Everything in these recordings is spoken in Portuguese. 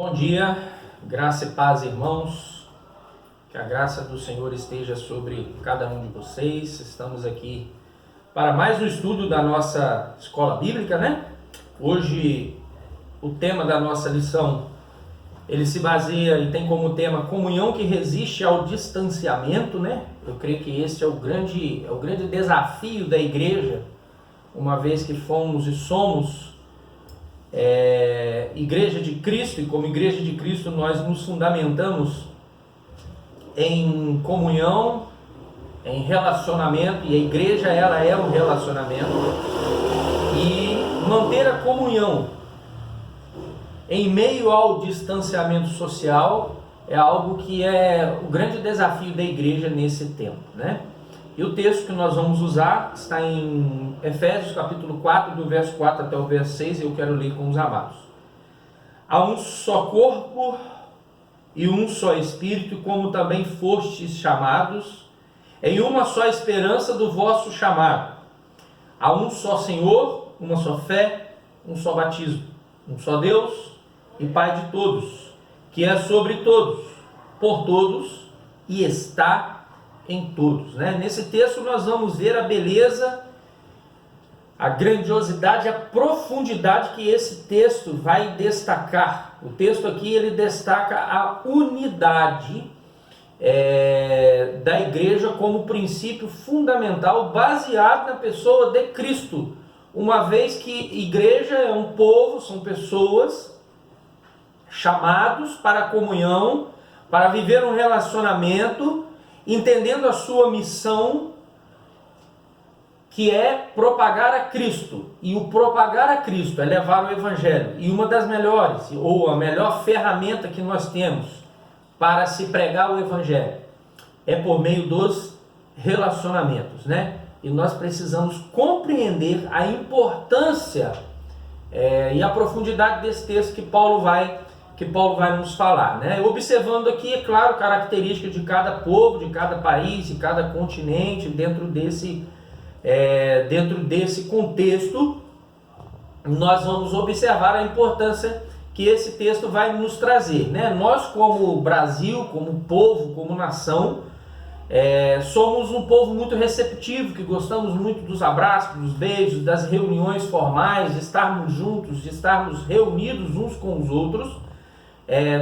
Bom dia, graça e paz, irmãos. Que a graça do Senhor esteja sobre cada um de vocês. Estamos aqui para mais um estudo da nossa escola bíblica, né? Hoje o tema da nossa lição, ele se baseia e tem como tema comunhão que resiste ao distanciamento, né? Eu creio que esse é o grande desafio da igreja, uma vez que fomos e somos Igreja de Cristo, e como Igreja de Cristo nós nos fundamentamos em comunhão, em relacionamento, e a igreja ela é um relacionamento, e manter a comunhão em meio ao distanciamento social é algo que é o grande desafio da igreja nesse tempo, né? E o texto que nós vamos usar está em Efésios capítulo 4, do verso 4 até o verso 6, e eu quero ler com os amados. Há um só corpo e um só Espírito, como também fostes chamados, em uma só esperança do vosso chamado. Há um só Senhor, uma só fé, um só batismo, um só Deus e Pai de todos, que é sobre todos, por todos e está em todos, né? Nesse texto nós vamos ver a beleza, a grandiosidade, a profundidade que esse texto vai destacar. O texto aqui ele destaca a unidade da igreja como princípio fundamental, baseado na pessoa de Cristo, uma vez que igreja é um povo, são pessoas chamados para a comunhão, para viver um relacionamento, entendendo a sua missão, que é propagar a Cristo. E o propagar a Cristo é levar o Evangelho. E uma das melhores, ou a melhor ferramenta que nós temos para se pregar o Evangelho é por meio dos relacionamentos, né? E nós precisamos compreender a importância e a profundidade desse texto que Paulo vai nos falar, né? Observando aqui, é claro, características de cada povo, de cada país, de cada continente, dentro desse contexto, nós vamos observar a importância que esse texto vai nos trazer, né? Nós, como Brasil, como povo, como nação, somos um povo muito receptivo, que gostamos muito dos abraços, dos beijos, das reuniões formais, de estarmos juntos, de estarmos reunidos uns com os outros,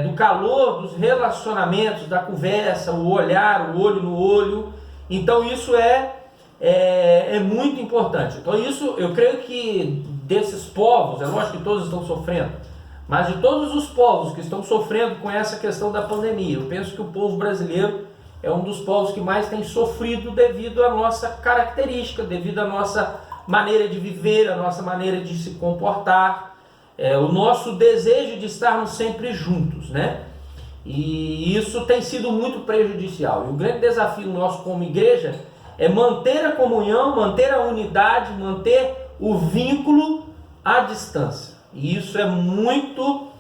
do calor dos relacionamentos, da conversa, o olhar, o olho no olho. Então isso é muito importante. Então isso, eu creio que desses povos, é lógico que todos estão sofrendo, mas de todos os povos que estão sofrendo com essa questão da pandemia, eu penso que o povo brasileiro é um dos povos que mais tem sofrido devido à nossa característica, devido à nossa maneira de viver, à nossa maneira de se comportar, o nosso desejo de estarmos sempre juntos, né? E isso tem sido muito prejudicial. E o grande desafio nosso como igreja é manter a comunhão, manter a unidade, manter o vínculo à distância. E isso é muito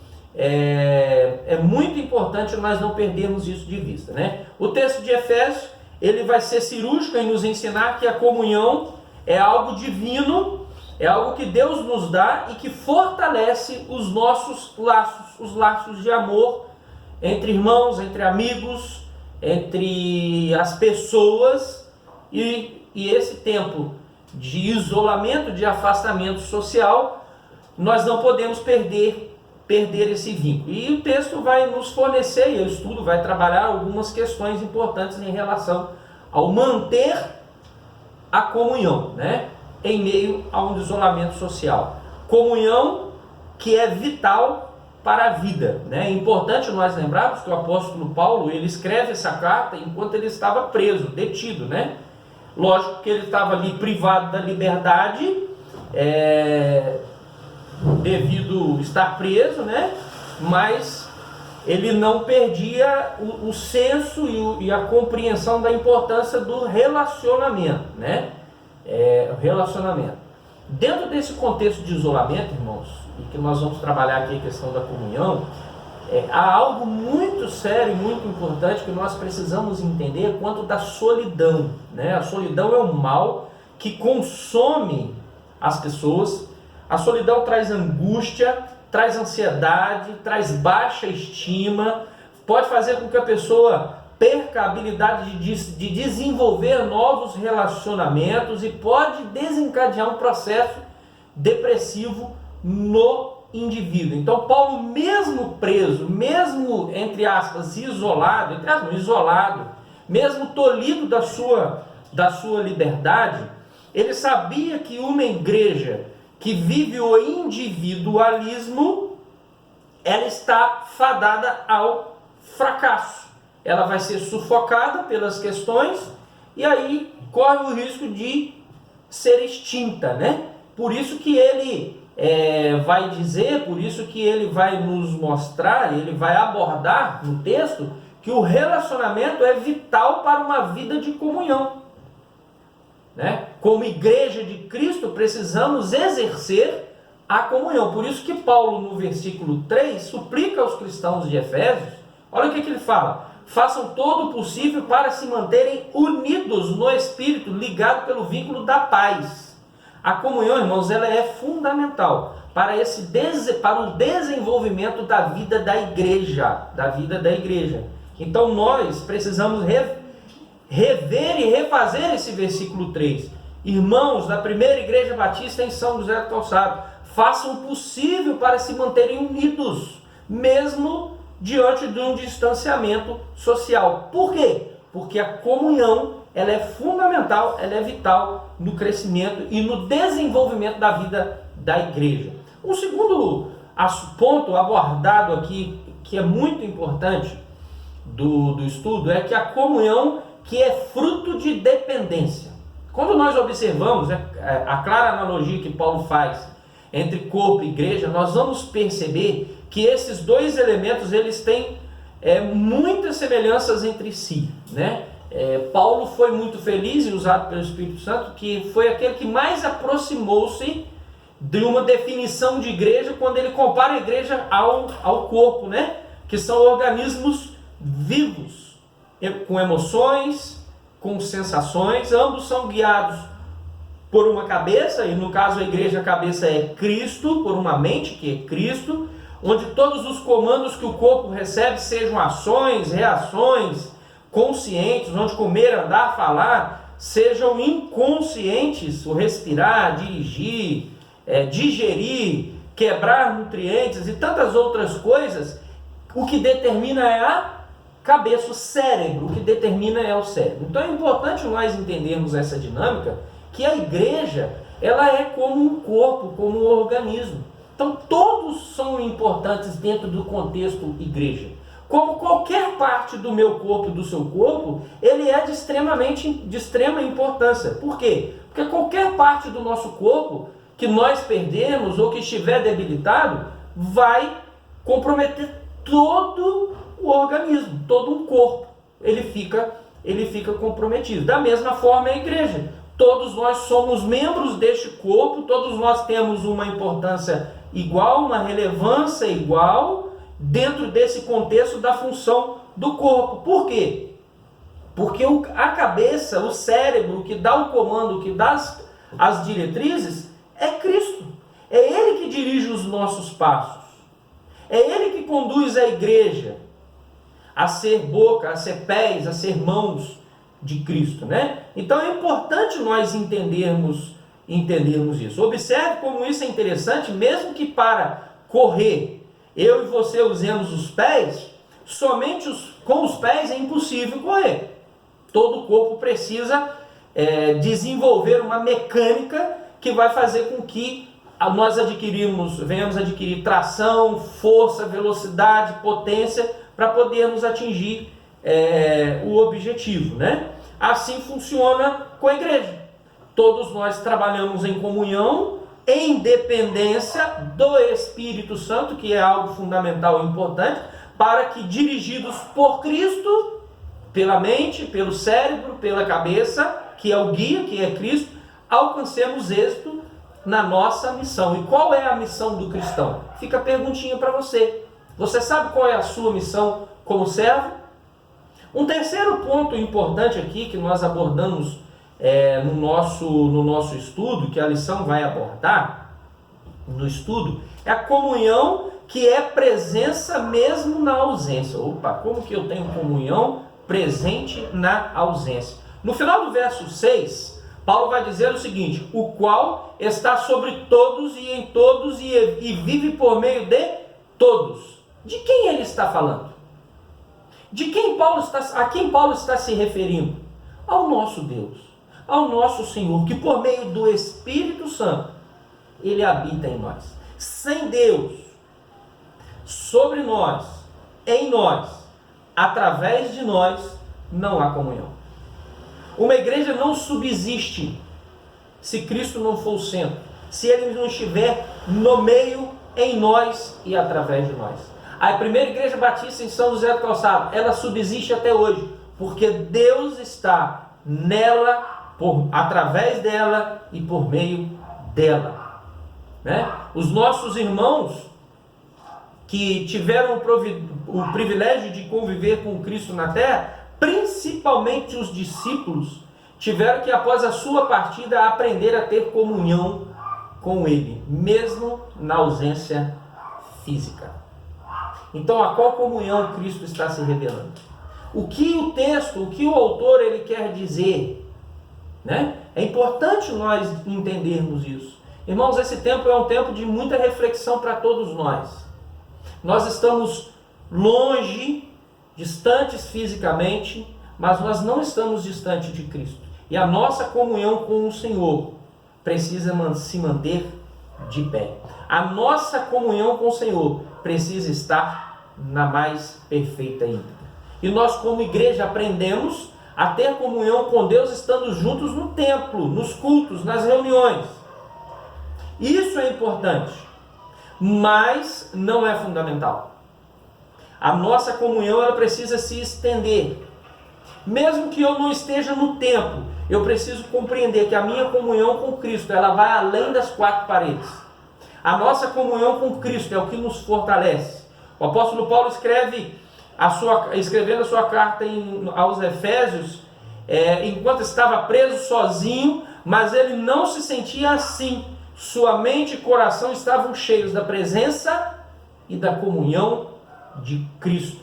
importante nós não perdermos isso de vista, né? O texto de Efésios, ele vai ser cirúrgico em nos ensinar que a comunhão é algo divino, é algo que Deus nos dá e que fortalece os nossos laços, os laços de amor entre irmãos, entre amigos, entre as pessoas, e esse tempo de isolamento, de afastamento social, nós não podemos perder esse vínculo. E o texto vai nos fornecer, e o estudo vai trabalhar algumas questões importantes em relação ao manter a comunhão, né? Em meio a um isolamento social. Comunhão que é vital para a vida, né? É importante nós lembrarmos que o apóstolo Paulo, ele escreve essa carta enquanto ele estava preso, detido, né? Lógico que ele estava ali privado da liberdade, devido estar preso, né? Mas ele não perdia o senso e a compreensão da importância do relacionamento, né? Relacionamento. Dentro desse contexto de isolamento, irmãos, e que nós vamos trabalhar aqui a questão da comunhão, há algo muito sério e muito importante que nós precisamos entender quanto da solidão, né? A solidão é um mal que consome as pessoas. A solidão traz angústia, traz ansiedade, traz baixa estima, pode fazer com que a pessoa perca a habilidade de desenvolver novos relacionamentos e pode desencadear um processo depressivo no indivíduo. Então Paulo, mesmo preso, mesmo entre aspas isolado, mesmo tolhido da sua liberdade, ele sabia que uma igreja que vive o individualismo, ela está fadada ao fracasso. Ela vai ser sufocada pelas questões e aí corre o risco de ser extinta, né? Por isso que ele vai dizer, por isso que ele vai nos mostrar, ele vai abordar no texto que o relacionamento é vital para uma vida de comunhão, né? Como igreja de Cristo, precisamos exercer a comunhão. Por isso que Paulo, no versículo 3, suplica aos cristãos de Efésios, olha o que ele fala: façam todo o possível para se manterem unidos no Espírito, ligados pelo vínculo da paz. A comunhão, irmãos, ela é fundamental para o desenvolvimento da vida da igreja. Então nós precisamos rever e refazer esse versículo 3. Irmãos da primeira igreja batista em São José do Calçado, façam o possível para se manterem unidos, mesmo diante de um distanciamento social. Por quê? Porque a comunhão, ela é fundamental, ela é vital no crescimento e no desenvolvimento da vida da igreja. Um segundo ponto abordado aqui, que é muito importante do estudo, é que a comunhão que é fruto de dependência. Quando nós observamos a clara analogia que Paulo faz entre corpo e igreja, nós vamos perceber que esses dois elementos, eles têm muitas semelhanças entre si, né? Paulo foi muito feliz e usado pelo Espírito Santo, que foi aquele que mais aproximou-se de uma definição de igreja, quando ele compara a igreja ao corpo, né? Que são organismos vivos, com emoções, com sensações, ambos são guiados por uma cabeça, e no caso a igreja, a cabeça é Cristo, por uma mente que é Cristo, onde todos os comandos que o corpo recebe, sejam ações, reações, conscientes, onde comer, andar, falar, sejam inconscientes, o respirar, dirigir, digerir, quebrar nutrientes e tantas outras coisas. O que determina é a cabeça, o cérebro, o que determina é o cérebro. Então é importante nós entendermos essa dinâmica, que a igreja, ela é como um corpo, como um organismo. Então todos são importantes dentro do contexto igreja. Como qualquer parte do meu corpo e do seu corpo, ele é de extrema importância. Por quê? Porque qualquer parte do nosso corpo que nós perdermos ou que estiver debilitado, vai comprometer todo o organismo, todo o corpo. Ele fica comprometido. Da mesma forma a igreja. Todos nós somos membros deste corpo, todos nós temos uma importância igual, uma relevância igual, dentro desse contexto da função do corpo. Por quê? Porque a cabeça, o cérebro que dá o comando, que dá as diretrizes, é Cristo. É Ele que dirige os nossos passos. É Ele que conduz a igreja a ser boca, a ser pés, a ser mãos de Cristo, né? Então é importante nós entendermos isso. Observe como isso é interessante, mesmo que para correr eu e você usemos os pés, somente com os pés é impossível correr. Todo o corpo precisa desenvolver uma mecânica que vai fazer com que nós venhamos adquirir tração, força, velocidade, potência, para podermos atingir o objetivo, né? Assim funciona com a igreja. Todos nós trabalhamos em comunhão, em dependência do Espírito Santo, que é algo fundamental e importante, para que, dirigidos por Cristo, pela mente, pelo cérebro, pela cabeça, que é o guia, que é Cristo, alcancemos êxito na nossa missão. E qual é a missão do cristão? Fica a perguntinha para você. Você sabe qual é a sua missão como servo? Um terceiro ponto importante aqui que nós abordamos no nosso estudo, que a lição vai abordar no estudo, é a comunhão que é presença mesmo na ausência. Opa, como que eu tenho comunhão presente na ausência? No final do verso 6, Paulo vai dizer o seguinte: o qual está sobre todos e em todos e vive por meio de todos. De quem ele está falando? A quem Paulo está se referindo? Ao nosso Deus, ao nosso Senhor, que por meio do Espírito Santo, ele habita em nós. Sem Deus, sobre nós, em nós, através de nós, não há comunhão. Uma igreja não subsiste se Cristo não for o centro, se ele não estiver no meio, em nós e através de nós. A primeira igreja batista em São José do Calçado, ela subsiste até hoje, porque Deus está nela, através dela e por meio dela, né? Os nossos irmãos que tiveram o privilégio de conviver com Cristo na terra, principalmente os discípulos, tiveram que, após a sua partida, aprender a ter comunhão com Ele, mesmo na ausência física. Então, a qual comunhão Cristo está se revelando? O que o texto, o que o autor ele quer dizer, né? É importante nós entendermos isso. Irmãos, esse tempo é um tempo de muita reflexão para todos nós. Nós estamos longe, distantes fisicamente, mas nós não estamos distantes de Cristo. E a nossa comunhão com o Senhor precisa se manter de pé. A nossa comunhão com o Senhor precisa estar na mais perfeita íntegra. E nós, como igreja, aprendemos a ter comunhão com Deus estando juntos no templo, nos cultos, nas reuniões. Isso é importante, mas não é fundamental. A nossa comunhão ela precisa se estender. Mesmo que eu não esteja no templo, eu preciso compreender que a minha comunhão com Cristo ela vai além das quatro paredes. A nossa comunhão com Cristo é o que nos fortalece. O apóstolo Paulo escrevendo a sua carta aos Efésios, enquanto estava preso sozinho, mas ele não se sentia assim. Sua mente e coração estavam cheios da presença e da comunhão de Cristo.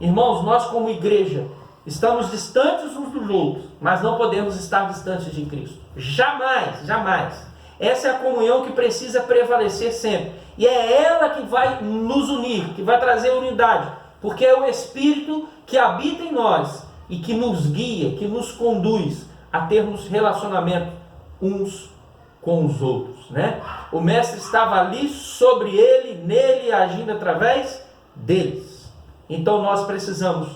Irmãos, nós como igreja estamos distantes uns dos outros, mas não podemos estar distantes de Cristo. Jamais, jamais. Essa é a comunhão que precisa prevalecer sempre. E é ela que vai nos unir, que vai trazer unidade. Porque é o Espírito que habita em nós e que nos guia, que nos conduz a termos relacionamento uns com os outros, né? O Mestre estava ali, sobre ele, nele, agindo através deles. Então nós precisamos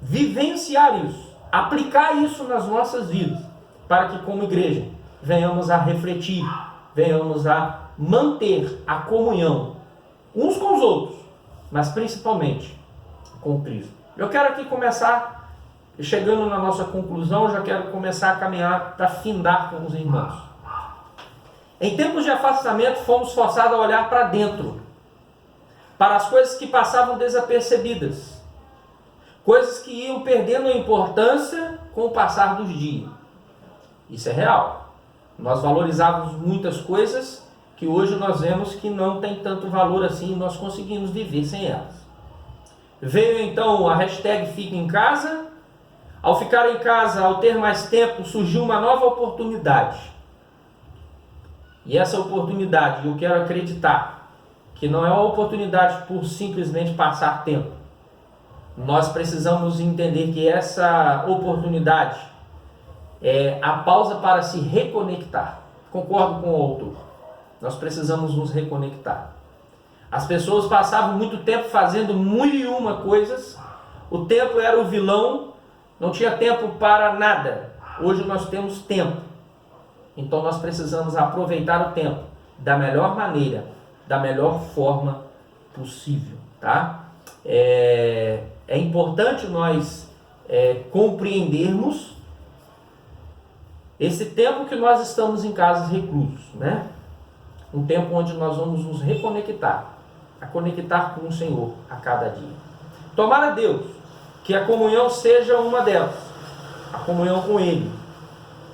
vivenciar isso, aplicar isso nas nossas vidas, para que como igreja venhamos a refletir, venhamos a manter a comunhão uns com os outros, mas principalmente com Cristo. Eu quero aqui começar, chegando na nossa conclusão, já quero começar a caminhar para findar com os irmãos. Em tempos de afastamento, fomos forçados a olhar para dentro, para as coisas que passavam desapercebidas, coisas que iam perdendo a importância com o passar dos dias. Isso é real. Nós valorizávamos muitas coisas que hoje nós vemos que não tem tanto valor assim e nós conseguimos viver sem elas. Veio então a hashtag Fica em Casa. Ao ficar em casa, ao ter mais tempo, surgiu uma nova oportunidade. E essa oportunidade, eu quero acreditar que não é uma oportunidade por simplesmente passar tempo. Nós precisamos entender que essa oportunidade é a pausa para se reconectar. Concordo com o autor. Nós precisamos nos reconectar. As pessoas passavam muito tempo fazendo mil e uma coisas. O tempo era o vilão. Não tinha tempo para nada. Hoje nós temos tempo. Então nós precisamos aproveitar o tempo da melhor maneira, da melhor forma possível, tá? É importante nós compreendermos esse tempo que nós estamos em casas reclusos, né? Um tempo onde nós vamos nos reconectar, a conectar com o Senhor a cada dia. Tomara Deus que a comunhão seja uma delas, a comunhão com Ele,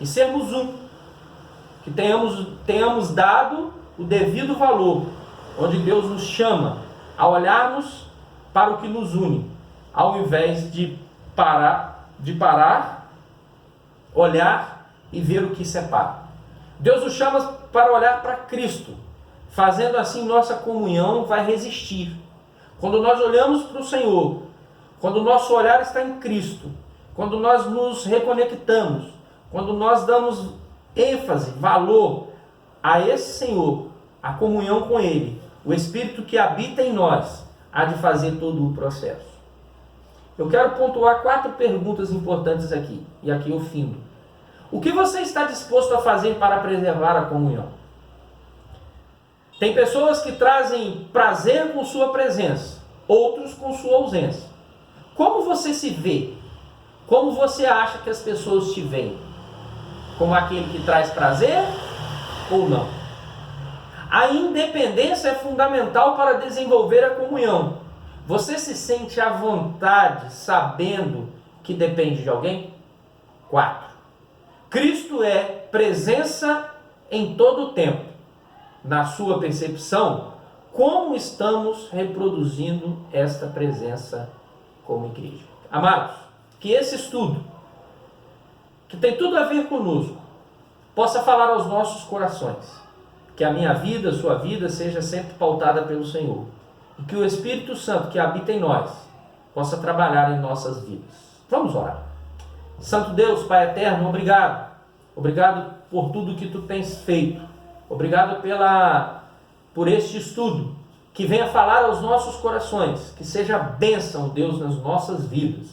e sermos um, que tenhamos dado o devido valor, onde Deus nos chama a olharmos para o que nos une, ao invés de parar, olhar e ver o que separa. Deus nos chama para olhar para Cristo, fazendo assim nossa comunhão vai resistir. Quando nós olhamos para o Senhor, quando o nosso olhar está em Cristo, quando nós nos reconectamos, quando nós damos ênfase, valor a esse Senhor, a comunhão com Ele, o Espírito que habita em nós, há de fazer todo o processo. Eu quero pontuar 4 perguntas importantes aqui, e aqui eu findo. O que você está disposto a fazer para preservar a comunhão? Tem pessoas que trazem prazer com sua presença, outros com sua ausência. Como você se vê? Como você acha que as pessoas te veem? Como aquele que traz prazer ou não? A independência é fundamental para desenvolver a comunhão. Você se sente à vontade sabendo que depende de alguém? 4. Cristo é presença em todo o tempo. Na sua percepção, como estamos reproduzindo esta presença como igreja? Amados, que esse estudo, que tem tudo a ver conosco, possa falar aos nossos corações. Que a minha vida, a sua vida, seja sempre pautada pelo Senhor. E que o Espírito Santo que habita em nós possa trabalhar em nossas vidas. Vamos orar. Santo Deus, Pai eterno, obrigado. Obrigado por tudo que tu tens feito. Obrigado por este estudo que venha falar aos nossos corações. Que seja bênção, Deus, nas nossas vidas.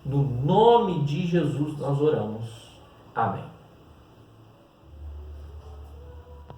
No nome de Jesus nós oramos. Amém.